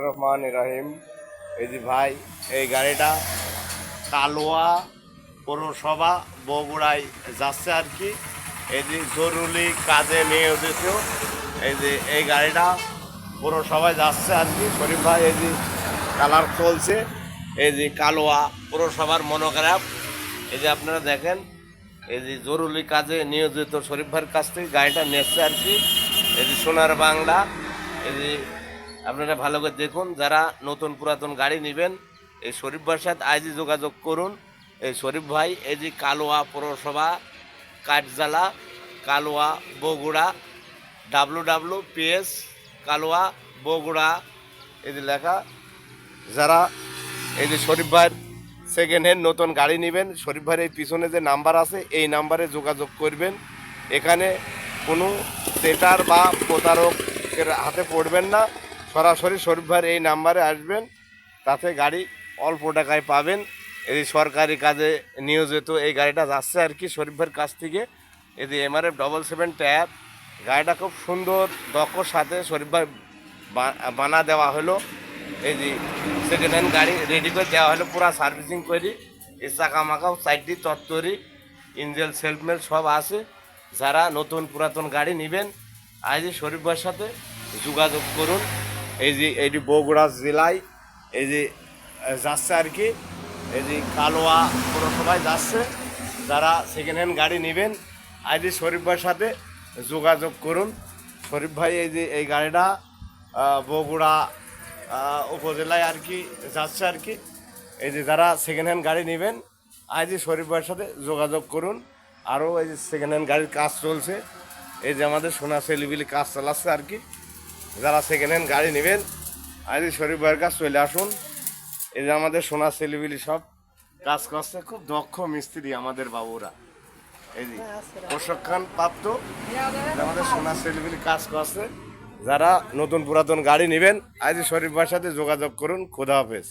রহমানির রহিম। এই যে ভাই, এই গাড়িটা কালোয়া পৌরসভা বগুড়ায় যাচ্ছে আর কি। এই যে জরুরি কাজে নিয়োজিত, এই যে এই গাড়িটা পৌরসভায় যাচ্ছে আর কি। শরীফ ভাই এই যে কালার চলছে, এই যে কালোয়া পৌরসভার মনোগ্রাফ, এই যে আপনারা দেখেন, এই যে জরুরি কাজে নিয়োজিত শরীফ ভাইয়ের কাছ থেকে গাড়িটা নিচ্ছে আর কি। এই যে সোনার বাংলা, এই যে আপনারা ভালো করে দেখুন। যারা নতুন পুরাতন গাড়ি নেবেন, এই শরীফ ভাইয়ের সাথে আজই যোগাযোগ করুন। এই শরীফ ভাই এই যে কালোয়া পৌরসভা, কাঠজালা, কালোয়া, বগুড়া, WWPS কালোয়া বগুড়া, এই যে লেখা। যারা এই যে শরীফ ভাইয়ের সেকেন্ড হ্যান্ড নতুন গাড়ি নেবেন, শরীফ ভাইয়ের এই পিছনে যে নাম্বার আছে এই নাম্বারে যোগাযোগ করবেন। এখানে কোনো সেটার বা প্রতারকের হাতে পড়বেন না, সরাসরি শরীফ ভাইয়ের এই নাম্বারে আসবেন, তাতে গাড়ি অল্প টাকায় পাবেন। এই সরকারি কাজে নিয়োজিত এই গাড়িটা যাচ্ছে আর কি শরীফ ভাইয়ের কাছ থেকে। এই যে MRF 777 ট্যাব, গাড়িটা খুব সুন্দর দক্ষর সাথে শরীফ ভাই বানা দেওয়া হলো। এই যে সেকেন্ড হ্যান্ড গাড়ি রেডি করে দেওয়া হলো, পুরা সার্ভিসিং করি, এই চাকা মাকাও সাইডটি তত্তরি, ইঞ্জিন সেলফমেল সব আছে। যারা নতুন পুরাতন গাড়ি নেবেন আজই শরীফ ভাইয়ের সাথে যোগাযোগ করুন। এই যে এইটি বগুড়া জেলায় এই যে যাচ্ছে আর কি, এই যে কালোয়া পৌরসভায় যাচ্ছে। যারা সেকেন্ড হ্যান্ড গাড়ি নেবেন আজই শরীফ ভাইয়ের সাথে যোগাযোগ করুন। শরীফ ভাই এই যে এই গাড়িটা বগুড়া উপজেলায় আর কি যাচ্ছে আর কি। এই যে যারা সেকেন্ড হ্যান্ড গাড়ি নেবেন আজই শরীফ ভাইয়ের সাথে যোগাযোগ করুন। আরও এই যে সেকেন্ড হ্যান্ড গাড়ির কাজ চলছে, এই যে আমাদের সোনা সেলিবিলি কাজ চালাচ্ছে আর কি। যারা সেকেন্ড হ্যান্ড গাড়ি নেবেন আজই শরীফ ভাইয়ের কাজ চলে আসুন। এই যে আমাদের সোনা সেলিবিলি সব কাজ করছে, খুব দক্ষ মিস্ত্রি আমাদের বাবুরা। এই যে প্রশিক্ষণ প্রাপ্ত আমাদের সোনা সেলিবিলি কাজ করছে। যারা নতুন পুরাতন গাড়ি নেবেন আজই শরীফ ভাইয়ের সাথে যোগাযোগ করুন। খোদা হাফেজ।